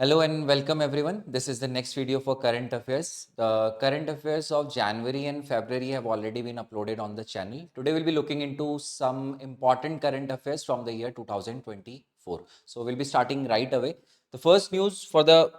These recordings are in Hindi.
Hello and welcome everyone. This is the next video for current affairs. The current affairs of January and February have already been uploaded on the channel. Today we'll be looking into some important current affairs from the year 2024. So we'll be starting right away. The first news for the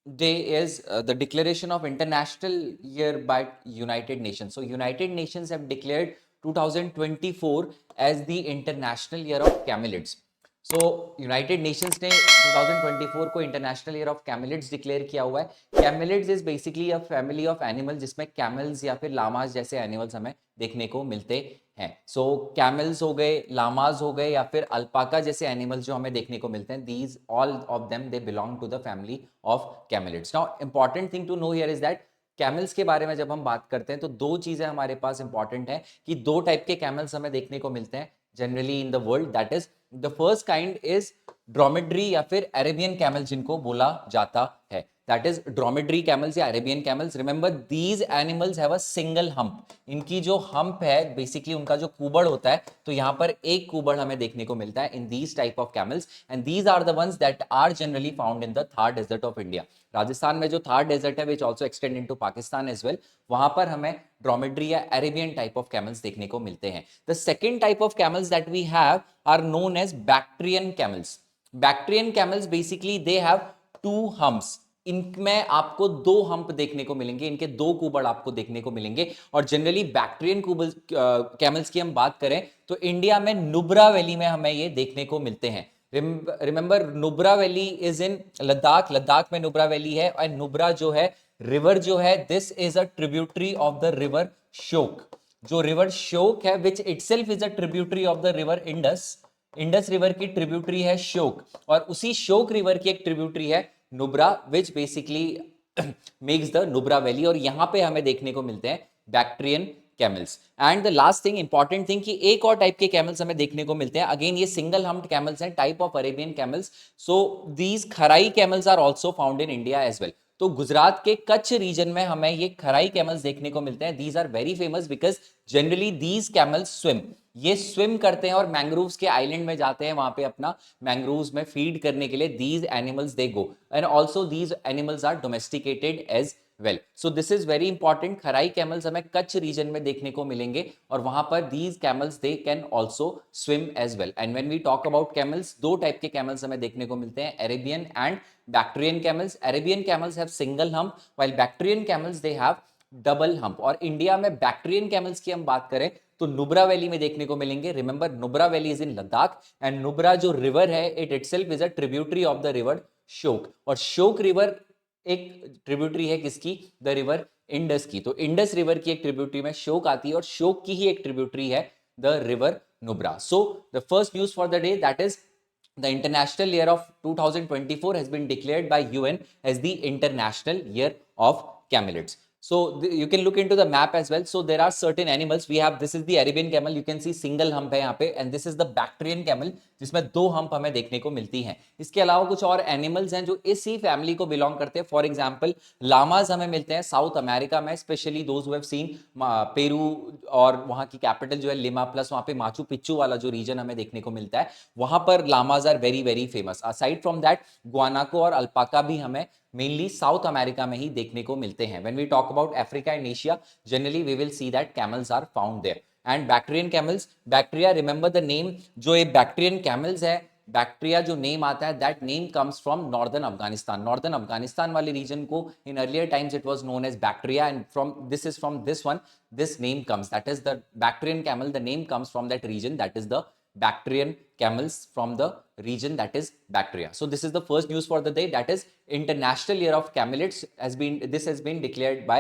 day is the declaration of International Year by United Nations. So United Nations have declared 2024 as the International Year of Camelids. So United Nations ने 2024 को international year of camelids declare किया हुआ है. Camelids is basically a family of animal जिसमें कैमल्स या फिर लामास जैसे एनिमल्स हमें देखने को मिलते हैं. सो कैमल्स हो गए, लामास हो गए या फिर अल्पाका जैसे एनिमल्स जो हमें देखने को मिलते हैं, these all of them they belong to the family of camelids. Now important thing to know here is that camels के बारे में जब हम बात करते हैं तो दो चीजें हमारे पास इंपॉर्टेंट है कि दो टाइप के कैमल्स हमें देखने को मिलते हैं generally in the world. That is the first kind is dromedary या फिर अरेबियन कैमल जिनको बोला जाता है. दैट इज ड्रोमेड्री कैमल्स या Arabian camels. Remember these animals have a single hump. इनकी जो हम्प है बेसिकली उनका जो कुबड़ होता है, तो यहां पर एक कुबड़ हमें देखने को मिलता है in these type of camels. And these are the ones that are generally found in the Thar desert of India. Rajasthan में जो थार डेजर्ट है which also extend into Pakistan as well, वहां पर हमें ड्रोमेड्री या अरेबियन टाइप ऑफ कैमल्स देखने को मिलते हैं. The second type of camels that we have are known as Bactrian camels. Bactrian camels basically they have two humps. इनमें आपको दो हम्प देखने को मिलेंगे, इनके दो कुबड़ आपको देखने को मिलेंगे. और जनरली बैक्ट्रियन कैमल्स की हम बात करें तो इंडिया में नुब्रा वैली में हमें ये देखने को मिलते हैं. Remember Nubra valley is in Ladakh. Ladakh में नुब्रा वैली है. और नुब्रा जो है रिवर जो है, this is a tributary of the river Shyok. जो रिवर शोक है which itself is a tributary of the river Indus. Indus river की ट्रिब्यूटरी है शोक, और उसी शोक रिवर की एक ट्रिब्यूटरी है Nubra which basically makes the Nubra valley. और यहां पे हमें देखने को मिलते हैं Bactrian camels. And the last thing, important thing, कि एक और टाइप के कैमल्स हमें देखने को मिलते हैं. अगेन ये सिंगल हम्प्ड कैमल्स हैं, type of Arabian camels. So these Kharai camels are also found in India as well. तो गुजरात के कच्छ रीजन में हमें ये खराई कैमल्स देखने को मिलते हैं. These are very famous because generally these camels swim. ये स्विम करते हैं और मैंग्रोव्स के आइलैंड में जाते हैं, वहां पे अपना मैंग्रोव्स में फीड करने के लिए these animals they go. And also these animals are domesticated as well. So this is very important. Kharai camels हमें कच्छ रीजन में देखने को मिलेंगे और वहां पर these camels they can also swim as well. And when we talk about camels, दो टाइप के कैमल्स हमें देखने को मिलते हैं, Arabian and Bactrian camels. Arabian camels have single hump while Bactrian camels they have double hump. और इंडिया में बैक्ट्रियन कैमल्स की हम बात करें तो नुब्रा वैली में देखने को मिलेंगे. Remember Nubra valley is in Ladakh and Nubra जो रिवर है it itself is a tributary of the river शोक. और शोक रिवर एक ट्रिब्यूटरी है किसकी? द रिवर इंडस की. तो इंडस रिवर की एक ट्रिब्यूटरी में शोक आती है और शोक की ही एक ट्रिब्यूटरी है the river Nubra. So the first news for the day that is the international year of 2024 has been declared by UN as the international year of camelids. So you can look into the map as well. So there are certain animals. We have, this is the Arabian camel. You can see single hump है यहाँ पे, and this is the Bactrian camel जिसमें दो hump हमें देखने को मिलती हैं. इसके अलावा कुछ और animals हैं जो इसी family को belong करते हैं. For example, llamas हमें मिलते हैं साउथ अमेरिका में, specially those who have seen Peru और वहाँ की कैपिटल जो है लिमा, प्लस वहाँ पे माचू पिच्चू वाला जो रीजन हमें देखने को मिलता है, वहां पर llamas are very very famous. Aside from that guanaco और अल्पाका भी हमें मेनली साउथ अमेरिका में ही देखने को मिलते हैं. When we talk about Africa and Asia, generally we will see that camels are found there. And Bactrian camels, bacteria, remember the name. जो ये बैक्टीरियन कैमल्स है, बैक्टीरिया जो नेम आता है that name comes from northern Afghanistan. Northern Afghanistan वाले रीजन को in earlier times it was known as bacteria, and from this one this name comes, that is the Bactrian camel. The name comes from that region, that is the Bactrian camels from the region that is Bactria. So this is the first news for the day, that is International Year of Camelids this has been declared by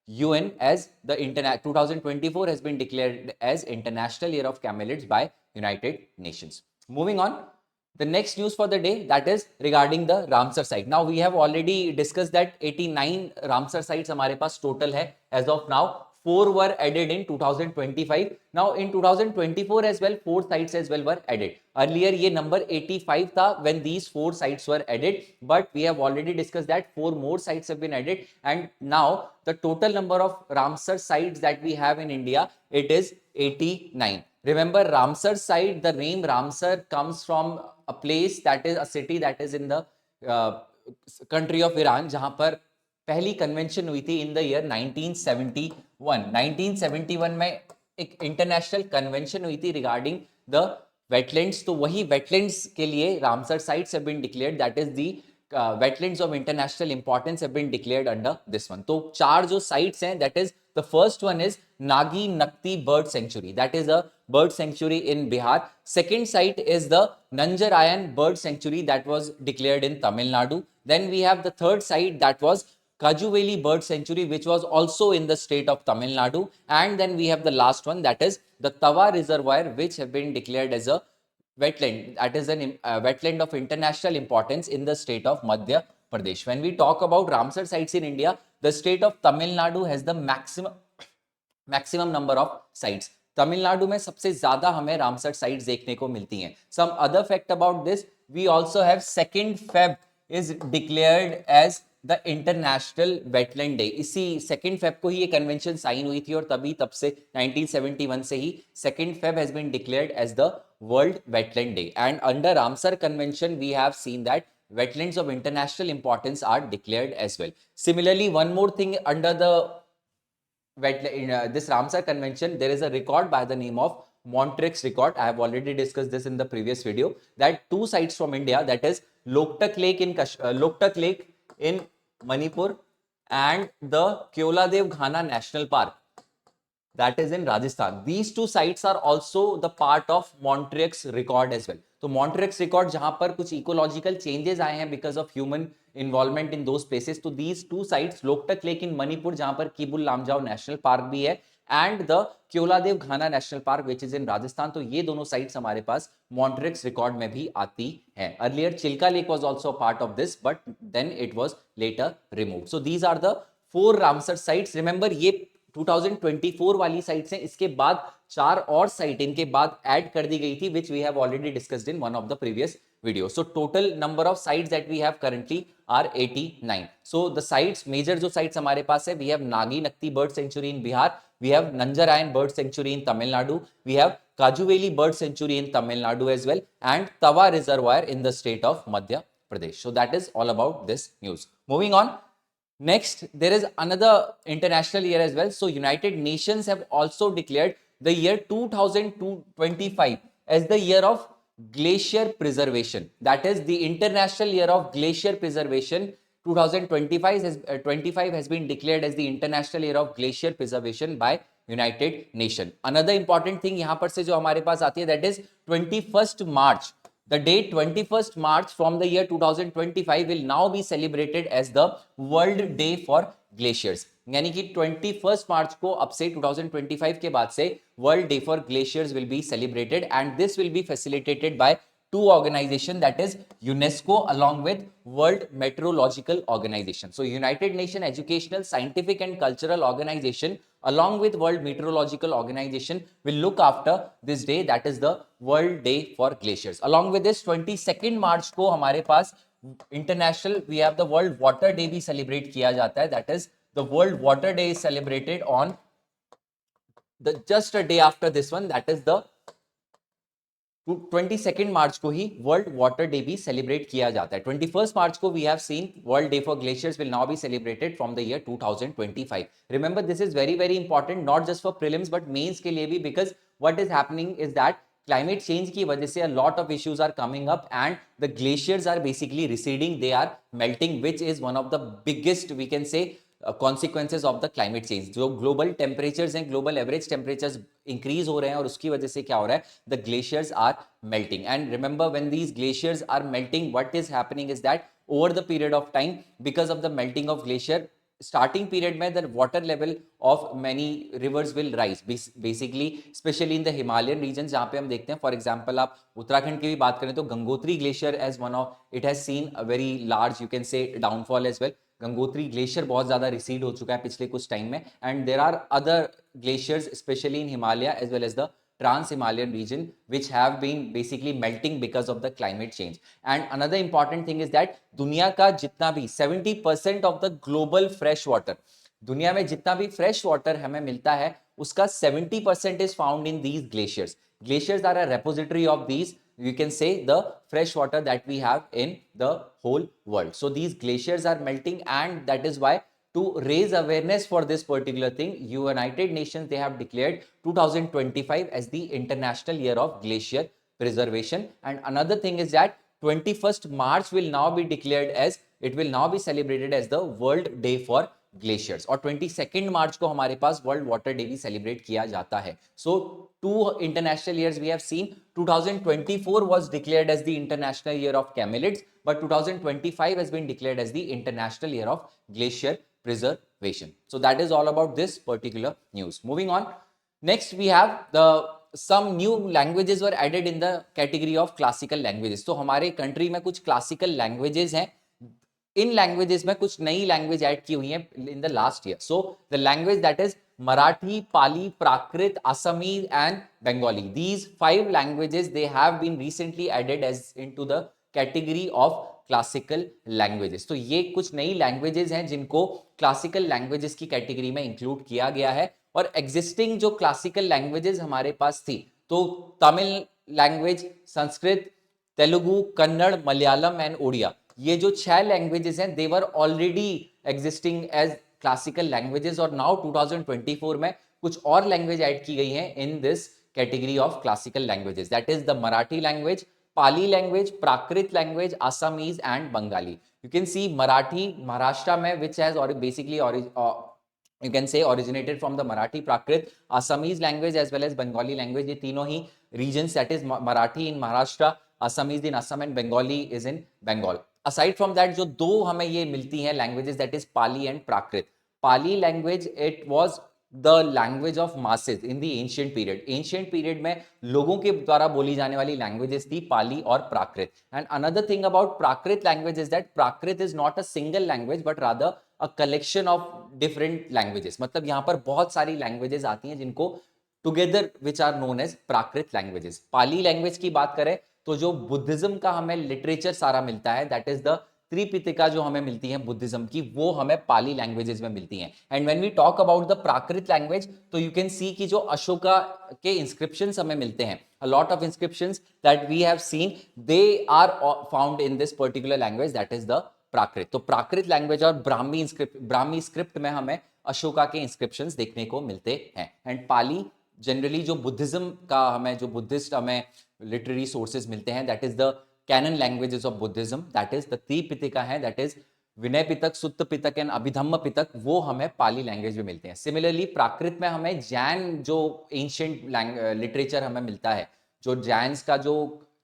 UN as the 2024 has been declared as International Year of Camelids by United Nations. Moving on, the next news for the day, that is regarding the Ramsar site. Now we have already discussed that 89 Ramsar sites हमारे पास total है as of now. 4 were added in 2025. Now in 2024 as well 4 sites as well were added. Earlier ये number 85 था when these 4 sites were added, but we have already discussed that 4 more sites have been added, and now the total number of Ramsar sites that we have in India, it is 89. Remember Ramsar site, the name Ramsar comes from a place, that is a city that is in the country of Iran, जहां पर पहली कन्वेंशन हुई थी इन द ईयर 1971। 1971 में एक इंटरनेशनल कन्वेंशन हुई थी रिगार्डिंग द वेटलैंड्स। तो वही वेटलैंड्स के लिए Ramsar sites have been declared, that is the wetlands of international importance have been declared under this one. तो चार जो sites हैं, that is the first one is Nagi Nakti Bird Sanctuary, that is a bird sanctuary in Bihar. Second site is the Nanjarayan Bird Sanctuary that was declared in Tamil Nadu. Then we have the third site that was Kajuveli Bird Sanctuary, which was also in the state of Tamil Nadu. And then we have the last one, that is the Tawa Reservoir, which have been declared as a wetland, that is an wetland of international importance in the state of Madhya Pradesh. When we talk about Ramsar sites in India, the state of Tamil Nadu has the maximum number of sites. Tamil Nadu में सबसे ज्यादा हमें रामसर साइट्स देखने को मिलती हैं. Some other fact about this, we also have 2nd Feb is declared as the international wetland day. इसी 2 फेब को ही ये कन्वेंशन साइन हुई थी और तब से 1971 से ही 2 Feb has been declared as the world wetland day. And under Ramsar convention we have seen that wetlands of international importance are declared as well. Similarly, one more thing under the this Ramsar convention, there is a record by the name of Montreux record. I have already discussed this in the previous video, that 2 sites from India, that is Loktak Lake in Manipur and the Keoladev Ghana National Park, that is in Rajasthan. These 2 sites are also the part of Montreux record as well. तो Montreux record जहां पर कुछ ecological changes आए हैं because of human involvement in those places. तो these 2 sites, Loktak Lake in Manipur जहां पर Kibul Lamjao National Park भी है, and the Keoladev Ghana National Park which is in Rajasthan. तो ये दोनों sites हमारे पास Montreux record में भी आती हैं. Earlier Chilka Lake was also a part of this, but then it was later removed. So these are the 4 Ramsar sites. Remember ये 2024 वाली साइट्स हैं. इसके बाद 4 और साइट इनके बाद ऐड कर दी गई थी, which we have already discussed in one of the previous video. So total number of sites that we have currently are 89. So the sites, major जो sites हमारे पास है, we have Nagi Nakti Bird Sanctuary in Bihar, we have Nanjarayan Bird Sanctuary in Tamil Nadu, we have Kajuveli Bird Sanctuary in Tamil Nadu as well, and Tawa Reservoir in the state of Madhya Pradesh. So that is all about this news. Moving on. Next, there is another international year as well. So United Nations have also declared the year 2025 as the year of glacier preservation. That is the international year of glacier preservation. 2025 has been declared as the international year of glacier preservation by United Nations. Another important thing यहाँ पर से जो हमारे पास आती है, that is 21st March. The date 21st March from the year 2025 will now be celebrated as the World Day for Glaciers. यानी कि 21st March को अब से 2025 के बाद से World Day for Glaciers will be celebrated, and this will be facilitated by 2 organizations, that is UNESCO along with World Meteorological Organization. So United Nations Educational, Scientific and Cultural Organization along with World Meteorological Organization will look after this day, that is the World Day for Glaciers. Along with this 22nd March को हमारे पास international, we have the World Water Day भी celebrate किया जाता है, that is the World Water Day is celebrated on the just a day after this one, that is the 22nd March को ही वर्ल्ड वाटर डे भी सेलिब्रेट किया जाता है. 21st मार्च को we have seen world day for glaciers will now be celebrated from the year 2025. Remember this is very very important, not just for prelims but mains के लिए भी, because what is happening is that climate change की वजह से a lot of issues are coming up and the glaciers are basically receding, they are melting, which is one of the biggest, we can say, consequences of the climate change. जो global temperatures हैं, global average temperatures increase हो रहे हैं और उसकी वजह से क्या हो रहा है, the glaciers are melting. And remember, when these glaciers are melting, what is happening is that over the period of time, because of the melting of glacier, starting period में the water level of many rivers will rise, basically especially in the Himalayan regions, जहाँ पे हम देखते हैं, for example आप उत्तराखंड की भी बात करें तो Gangotri glacier as one of, it has seen a very large, you can say, downfall as well. Gangotri glacier बहुत ज्यादा रिसीड हो चुका है पिछले कुछ टाइम में, and there are other glaciers specially in Himalaya as well as the Trans-Himalayan region which have been basically melting because of the climate change. And another important thing is that दुनिया का जितना भी 70% of the global fresh water, दुनिया में जितना भी fresh water हमें मिलता है उसका 70% is found in these glaciers. Glaciers are a repository of these you can say the fresh water that we have in the whole world. So these glaciers are melting, and that is why to raise awareness for this particular thing, United Nations, they have declared 2025 as the International Year of Glacier Preservation. And another thing is that 21st March will now be declared as, it will now be celebrated as the World Day for glaciers, और 22 मार्च को हमारे पास वर्ल्ड वाटर डे भी सेलिब्रेट किया जाता है. So two international years we have seen. 2024 was declared as the international year of camelids, but 2025 has been declared as the international year of glacier preservation. So that is all about this particular news. Moving on, next we have some new languages were added in the category of classical languages. तो हमारे कंट्री में कुछ क्लासिकल लैंग्वेजेस हैं. इन लैंग्वेजेस में कुछ नई लैंग्वेज ऐड की हुई हैं in the last year. So the language that is Marathi, Pali, Prakrit, Assamese and Bengali. These 5 languages they have been recently added as into the category of classical languages. तो ये कुछ नई लैंग्वेजेस हैं जिनको क्लासिकल लैंग्वेजेस की कैटेगरी में इंक्लूड किया गया है. और एग्जिस्टिंग जो क्लासिकल लैंग्वेजेस हमारे पास थी, तो तमिल लैंग्वेज, संस्कृत, तेलुगु, कन्नड़, मलयालम एंड ओडिया, ये जो 6 लैंग्वेजेस हैं they were already existing as classical languages. और नाउ 2024 में कुछ और लैंग्वेज ऐड की गई हैं in this category of classical languages. That is the Marathi language, Pali language, Prakrit language, Assamese and Bengali. You can see Marathi, Maharashtra में, which has basically you can say originated from the Marathi, Prakrit, Assamese language as well as Bengali language. ये तीनों ही regions, that is Marathi in Maharashtra, Assamese in Assam and Bengali is in Bengal. Aside from that, जो दो हमें ये मिलती हैं languages, that is Pali and Prakrit. Pali language, it was the language of masses in the ancient period. Ancient period में लोगों के द्वारा बोली जाने वाली लैंग्वेजेस थी पाली और Prakrit. And another thing about Prakrit language is that Prakrit is not a single language but rather a collection of different languages. मतलब यहाँ पर बहुत सारी लैंग्वेजेस आती हैं जिनको together which are known as Prakrit languages. Pali language की बात करें तो जो बुद्धिज्म का हमें लिटरेचर सारा मिलता है, दैट इज द त्रिपिटिका जो हमें मिलती है बुद्धिज्म की, वो हमें पाली लैंग्वेजेस में मिलती हैं. And when we talk about the Prakrit language, तो यू कैन सी कि जो अशोका के इंस्क्रिप्शंस हमें मिलते हैं, a lot of inscriptions that we have seen, they are found in this particular language, that is the Prakrit. तो प्राकृत लैंग्वेज और ब्राह्मी स्क्रिप्ट में हमें अशोका के इंस्क्रिप्शंस देखने को मिलते हैं. एंड पाली जनरली जो बुद्धिज्म का हमें, जो बुद्धिस्ट हमें लिटरेरी सोर्सेज मिलते हैं, that is the canon languages of Buddhism, that is the Tripitaka है, that is Vinaya Pitaka, Sutta Pitaka and Abhidhamma Pitaka, वो हमें पाली लैंग्वेज में मिलते हैं. सिमिलरली प्राकृत में हमें जैन जो एंशिएंट लिटरेचर हमें मिलता है, जो जैन्स का जो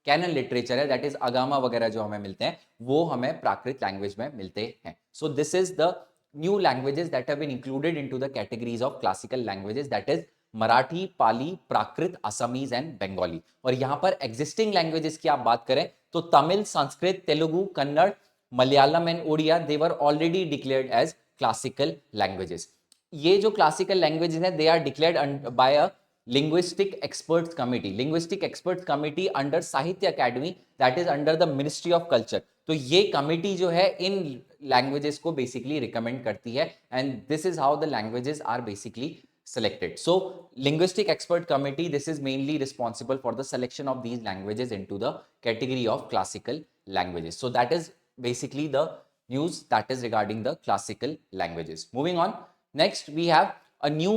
कैनन लिटरेचर है, दैट इज अगामा वगैरह जो हमें मिलते हैं, वो हमें प्राकृत लैंग्वेज में मिलते हैं. So this is the new languages that have been included into the categories of classical languages, that is Marathi, Pali, Prakrit, Assamese and Bengali. और यहाँ पर एग्जिस्टिंग लैंग्वेजेस की आप बात करें तो Tamil, Sanskrit, Telugu, Kannada, Malayalam and Odia, they were already declared as classical languages. ये जो क्लासिकल लैंग्वेजेस हैं, they are declared by a linguistic experts committee. Linguistic experts committee under Sahitya Akademi, that is under the ministry of culture. तो ये कमिटी जो है इन लैंग्वेजेस को बेसिकली रिकमेंड करती है, and this is how the languages are basically selected. So linguistic expert committee, this is mainly responsible for the selection of these languages into the category of classical languages. So that is basically the news that is regarding the classical languages. Moving on, next we have a new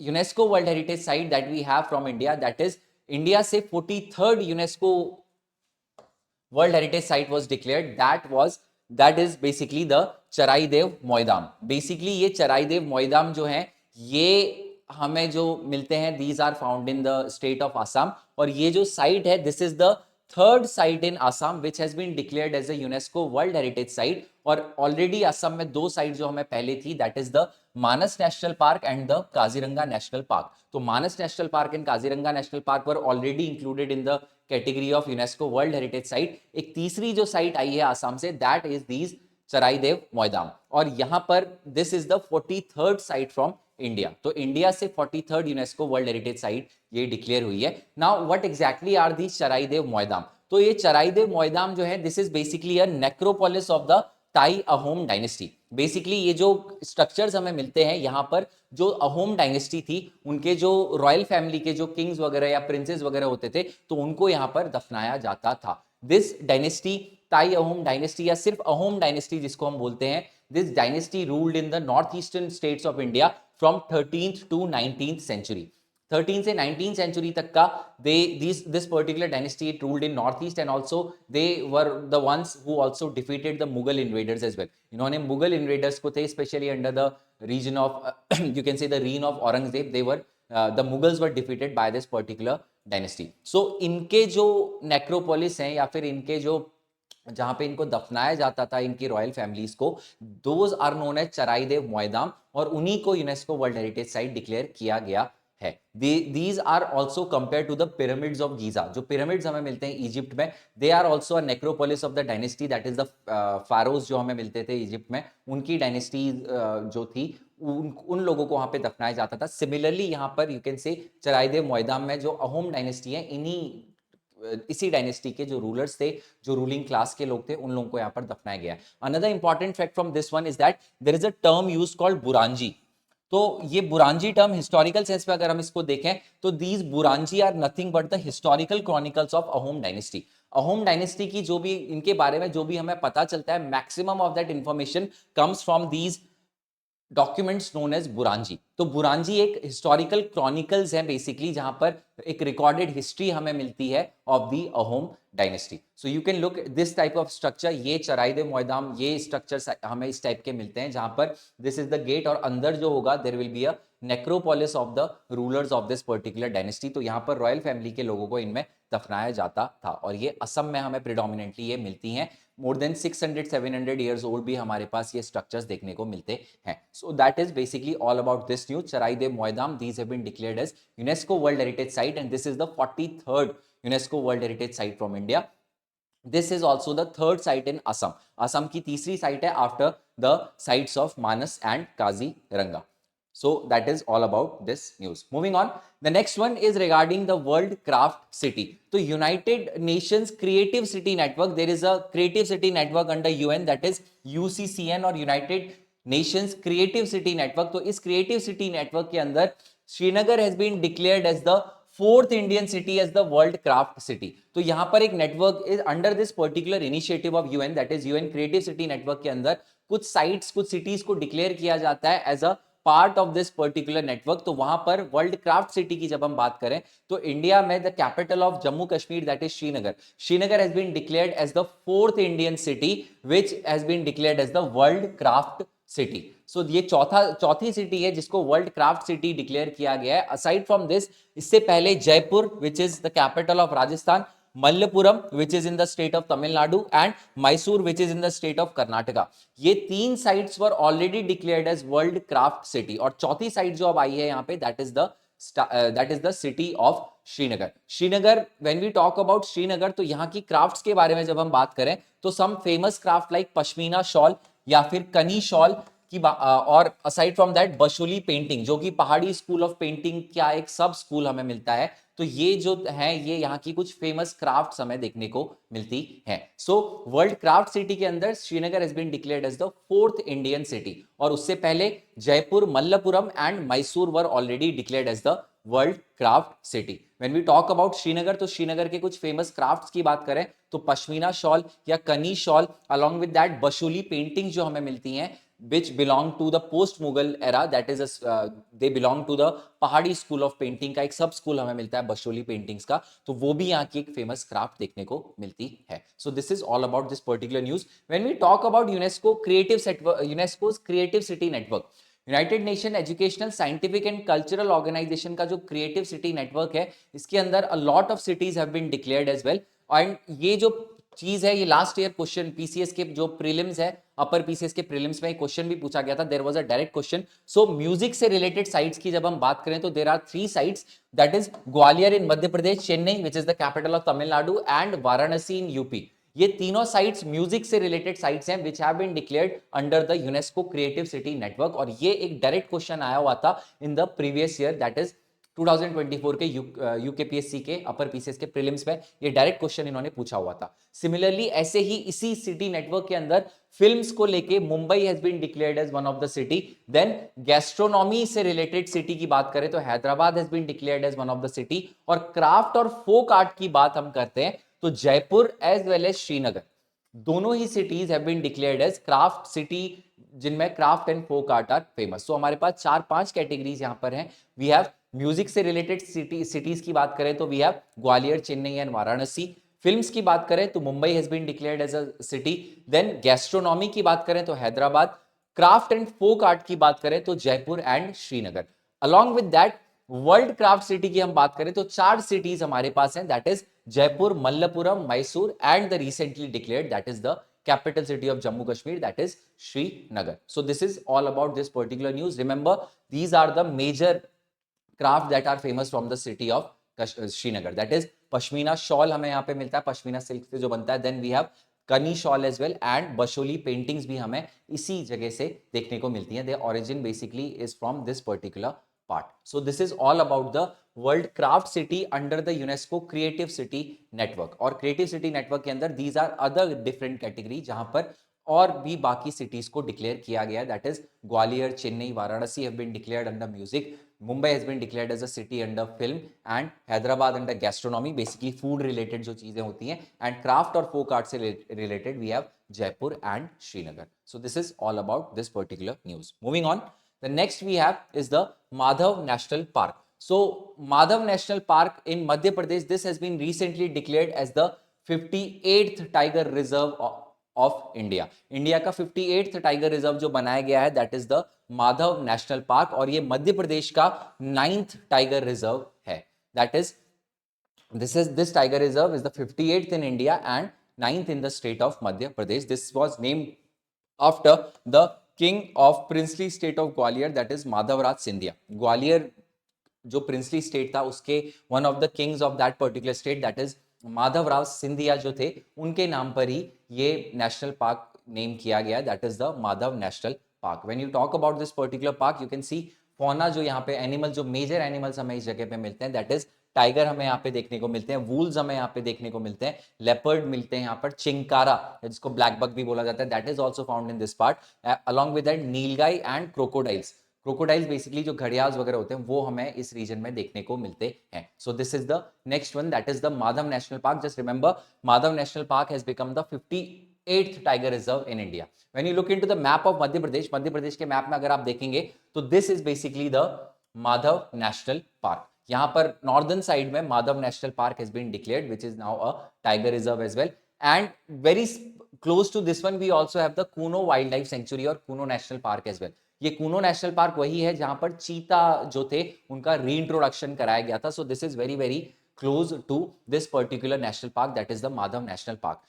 UNESCO World Heritage Site that we have from India, that is India से 43rd UNESCO World Heritage Site was declared. That is basically the Charaideo Moidam. Basically ये चराईदेव मोइदाम जो है, ये हमें जो मिलते हैं, these are found in the state of Assam. और ये जो साइट है, this is the third site in Assam which has been declared as a UNESCO world heritage site. और ऑलरेडी असम में 2 साइट जो हमें पहले थी, that is the Manas national park and the Kaziranga national park. तो Manas national park and Kaziranga national park were already included in the category of UNESCO world heritage site. एक तीसरी जो साइट आई है आसाम से, that is these Charaideo Moidam. और यहाँ पर this is the 43rd site from India. तो इंडिया से 43rd UNESCO world heritage site ये डिक्लेयर हुई है. Now what exactly are the Charaideo Moidam? तो ये चराईदेव मोइदाम जो है, this is basically a necropolis of the Tai Ahom dynasty. Basically ये जो स्ट्रक्चर्स हमें मिलते हैं यहाँ पर, जो अहोम डायनेस्टी थी उनके जो रॉयल फैमिली के जो किंग्स वगैरह या प्रिंसेस वगैरह होते थे तो उनको यहाँ पर दफनाया जाता था। दिस डायनेस्टी, ताई अहोम डायनेस्टी या सिर्फ अहोम डायनेस्टी जिसको हम बोलते हैं, this dynasty ruled in the north eastern states of India from 13th to 19th century. 13 से 19 सेंचुरी तक का this particular dynasty it ruled in northeast, and also they were the ones who also defeated the Mughal invaders as well. इन्होंने मुगल इन्वेडर्स को थे, specially under the region of you can say the reign of Aurangzeb, they were the Mughals were defeated by this particular dynasty. So इनके जो नेक्रोपोलिस हैं या फिर इनके जो जहां पे इनको दफनाया जाता था इनकी रॉयल फैमिलीज को, those are known as Charaideo Moidam, और उन्हीं को UNESCO world heritage site declare किया गया है। These are also compare to the pyramids of Giza. जो पिरामिड्स हमें मिलते हैं इजिप्ट में, they are also a necropolis of the dynasty, that is the pharaohs जो हमें मिलते थे इजिप्ट में, उनकी डायनेस्टी जो थी उन लोगों को वहां पे दफनाया जाता था। सिमिलरली यहाँ पर यू कैन से चराईदेव मोयदाम में जो अहोम डायनेस्टी है, इसी डायनेस्टी के जो रूलर्स थे, जो रूलिंग क्लास के लोग थे, उन लोगों को यहाँ पर दफनाया गया है। Another important fact from this one is that there is a term used called Buranji. तो ये बुरांजी टर्म हिस्टोरिकल सेंस में अगर हम इसको देखें तो these Buranji are nothing but the historical chronicles of Ahom dynasty. Ahom dynasty की जो भी इनके बारे में जो भी हमें पता चलता है, maximum of that information comes from these documents known as Buranji. तो बुरांजी एक हिस्टोरिकल क्रॉनिकल्स है बेसिकली, जहां पर एक रिकॉर्डेड हिस्ट्री हमें मिलती है of the Ahom dynasty. So you can look this type of structure, ये चराईदेव मोयदाम, ये स्ट्रक्चर्स हमें इस टाइप के मिलते हैं, जहां पर दिस इज द गेट और अंदर जो होगा there will be a necropolis of the rulers of this particular dynasty. तो यहाँ पर रॉयल फैमिली के लोगों को इनमें दफनाया जाता था, और ये असम में हमें प्रिडोमिनेंटली ये मिलती हैं। मोर देन 600-700 ईयर्स ओल्ड भी हमारे पास ये स्ट्रक्चर्स देखने को मिलते हैं। So that is basically all about this news, Charaideo Moidam. These have been declared as UNESCO world heritage site, and this is the 43rd UNESCO world heritage site from India. This is also the third site in Assam. Assam की तीसरी साइट है after the sites of Manas and Kaziranga. So that is all about this news. Moving on, the next one is regarding the World Craft City. So United Nations Creative City Network, there is a Creative City Network under UN, that is UCCN or United Nations Creative City Network. तो इस Creative City Network के अंदर Srinagar has been declared as the fourth Indian city as the World Craft City. तो यहाँ पर एक network is under this particular initiative of UN, that is UN Creative City Network के अंदर कुछ sites, कुछ cities को declare किया जाता है as a part of this particular network. तो वहां पर वर्ल्ड क्राफ्ट सिटी की जब हम बात करें तो इंडिया में the capital of Jammu Kashmir, that is Srinagar, Srinagar has been declared as the fourth Indian city which has been declared as the world craft city. सो ये चौथी सिटी है जिसको वर्ल्ड क्राफ्ट सिटी डिक्लेयर किया गया है। असाइड फ्रॉम दिस, इससे पहले जयपुर विच is the capital of Rajasthan, Malappuram which is in the state of Tamil Nadu, and Mysore which is in the state of Karnataka, ये तीन sites were already declared as world craft city. और चौथी साइट जो अब आई है यहाँ पे, that is the city of Srinagar. Srinagar, when we talk about Srinagar, तो यहाँ की क्राफ्ट्स के बारे में जब हम बात करें तो some famous craft like pashmina shawl या फिर कनी शॉल की और aside from that Basohli painting, जो कि पहाड़ी स्कूल ऑफ पेंटिंग का एक सब स्कूल हमें मिलता है। तो ये जो है ये यहाँ की कुछ फेमस क्राफ्ट्स हमें देखने को मिलती हैं। सो वर्ल्ड क्राफ्ट सिटी के अंदर Srinagar has been declared as the fourth Indian city, और उससे पहले Jaipur, Mamallapuram and Mysore were already declared as the world craft city. When we talk about Srinagar, तो श्रीनगर के कुछ फेमस क्राफ्ट्स की बात करें तो पश्मीना शॉल या कनी shawl, along with that Basohli painting जो हमें मिलती हैं which belong to the post Mughal era, that is they belong to the पहाड़ी स्कूल ऑफ पेंटिंग का एक सब स्कूल हमें मिलता है बशोली पेंटिंग्स का, तो वो भी यहाँ की एक फेमस क्राफ्ट देखने को मिलती है। So this is all about this particular news. When we talk about UNESCO creative city network, united nation educational, scientific and cultural organisation का जो क्रिएटिव सिटी नेटवर्क है, इसके अंदर a lot of cities have been declared as well. And ये जो चीज है, ये लास्ट ईयर क्वेश्चन पीसीएस के जो प्रीलिम्स है, अपर पीसीएस के प्रीलिम्स में एक क्वेश्चन भी पूछा गया था, there was a direct question. So music से रिलेटेड साइट्स की जब हम बात करें तो there are 3 sites, that is Gwalior in Madhya Pradesh, Chennai which is the capital of Tamil Nadu, and Varanasi in UP. ये तीनों साइट्स म्यूजिक से रिलेटेड साइट्स हैं which have been declared under the UNESCO creative city network. और ये एक डायरेक्ट क्वेश्चन आया हुआ था in the previous year, that is 2024 के यूकेपीएससी के अपर पीसीएस के प्रीलिम्स में ये डायरेक्ट क्वेश्चन इन्होंने पूछा हुआ था। सिमिलरली ऐसे ही इसी सिटी नेटवर्क के अंदर फिल्म्स को लेके Mumbai has been declared as one of the city. Then gastronomy से रिलेटेड सिटी की बात करें तो Hyderabad has been declared as one of the city. और क्राफ्ट और फोक आर्ट की बात हम करते हैं तो Jaipur as well as Srinagar, दोनों ही cities have been declared as craft city, जिनमें craft and folk art are famous. तो हमारे पास 4-5 कैटेगरीज यहां पर हैं। वी हैव म्यूजिक से रिलेटेड सिटीज की बात करें तो we have Gwalior, Chennai and Varanasi. Films की बात करें तो Mumbai has been declared as a city. Then gastronomy की बात करें तो Hyderabad. Craft and folk art की बात करें तो Jaipur and Srinagar. Along with that world craft city की हम बात करें तो 4 सिटीज हमारे पास हैं, that is Jaipur, Malappuram, Mysore and the recently declared that is the capital city of Jammu Kashmir, that is Srinagar. So this is all about this particular news. Remember, these are the major craft that are famous from the city of Srinagar. That is pashmina shawl हमें यहाँ पे मिलता है, पश्मीना सिल्क से जो बनता है। Then we have Kani shawl as well and Basohli paintings भी हमें इसी जगह से देखने को मिलती हैं। Their origin basically is from this particular part. So this is all about the World Craft City under the UNESCO Creative City Network. और Creative City Network के अंदर these are other different category जहां पर और भी बाकी cities को declare किया गया है, that is Gwalior, Chennai, Varanasi have been declared under music, Mumbai has been declared as a city under film and Hyderabad under gastronomy, basically food related जो चीजें होती हैं, and craft और folk art से related we have Jaipur and Srinagar. So this is all about this particular news. Moving on. The next we have is the Madhav National Park. So Madhav National Park in Madhya Pradesh, this has been recently declared as the 58th Tiger Reserve of India. India का 58th Tiger Reserve जो बनाया गया है that is the Madhav National Park और ये मध्य प्रदेश का 9th Tiger Reserve है. That is this Tiger Reserve is the 58th in India and 9th in the state of Madhya Pradesh. This was named after the king of princely state of Gwalior, that is Madhavraj Scindia. Gwalior जो प्रिंसली स्टेट था उसके one of the Kings of that particular state that is Madhavrao Scindia जो थे, उनके नाम पर ही ये नेशनल पार्क नेम किया गया, that is the Madhav national park. When you talk about this particular park you can C fauna, जो यहाँ पे एनिमल, जो मेजर एनिमल्स हमें इस जगह पे मिलते हैं, दैट इज टाइगर हमें यहाँ पे देखने को मिलते हैं, वूल्स हमें यहाँ पे देखने को मिलते हैं, लेपर्ड मिलते हैं यहाँ पर, चिंकारा जिसको ब्लैक बक भी बोला जाता है, that is also found in this part, along with that nilgai and crocodiles. Crocodiles basically जो घड़ियाल वगैरह होते हैं वो हमें इस रीजन में देखने को मिलते हैं. So this is the next one, that is the Madhav national park. Just remember Madhav national park has become the 58th tiger reserve in India. When you look into the map of Madhya Pradesh के मैप में अगर आप देखेंगे तो this is basically the Madhav national park. यहाँ पर नॉर्दर्न साइड में Madhav national park has been declared which is now a tiger reserve as well. And very close to this one we also have the Kuno wildlife sanctuary और Kuno national park as well. ये कूनो नेशनल पार्क वही है जहां पर चीता जो थे उनका रीइंट्रोडक्शन कराया गया था. So this is very very close to this particular national park, that is the Madhav national park.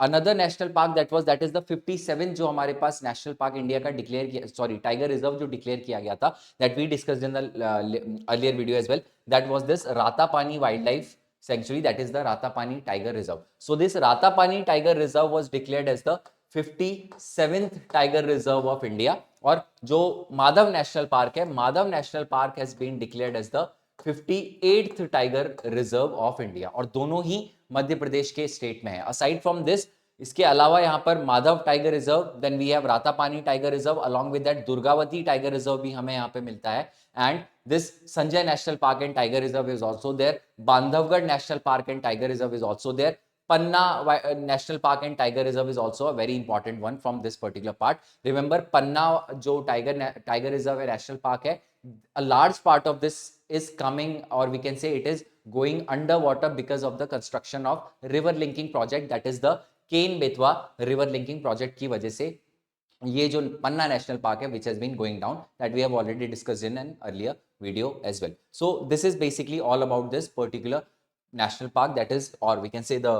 Another national park that is the 57 जो हमारे पास नेशनल पार्क इंडिया का डिक्लेयर किया, सॉरी टाइगर रिजर्व जो डिक्लेयर किया गया था, that we discussed in the earlier video as well, that was this Ratapani wildlife sanctuary, that is the Ratapani tiger reserve. So this Ratapani tiger reserve was declared as the 57th tiger reserve of India. और जो माधव नेशनल पार्क है, Madhav national park has been declared as the 58th tiger reserve of India. और दोनों ही मध्य प्रदेश के स्टेट में है. असाइड फ्रॉम दिस, इसके अलावा यहाँ पर Madhav tiger reserve, then we have Ratapani tiger reserve, along with that Durgavati tiger reserve भी हमें यहाँ पे मिलता है. And this Sanjay national park and tiger reserve is also there. Bandhavgarh national park and tiger reserve is also there. Panna National Park and Tiger Reserve is also a very important one from this particular part. Remember, Panna जो Tiger Reserve है, National Park है, a large part of this is coming, or we can say it is going underwater because of the construction of river linking project, that is the Ken Betwa river linking project की वजह से ये जो पन्ना नेशनल पार्क है which has been going down, that we have already discussed in an earlier video as well. So this is basically all about this particular national park, that is, or we can say the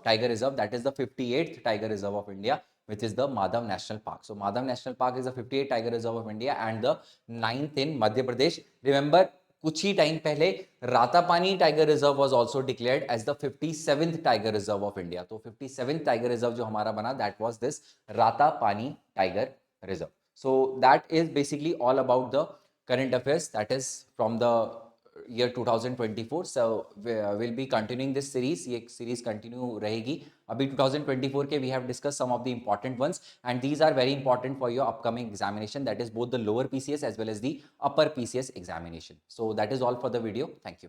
tiger reserve, that is the 58th tiger reserve of India, which is the Madhav National Park. So Madhav National Park is the 58th tiger reserve of India and the 9th in Madhya Pradesh. Remember, कुछ ही टाइम पहले Ratapani tiger reserve was also declared as the 57th tiger reserve of India. तो 57th टाइगर रिजर्व जो हमारा बना, that was this Ratapani tiger reserve. So that is basically all about the current affairs that is from the year 2024. So we'll be continuing this series. ये series continue रहेगी. अभी 2024 के we have discussed some of the important ones, and these are very important for your upcoming examination, that is both the lower PCS as well as the upper PCS examination. So that is all for the video. Thank you.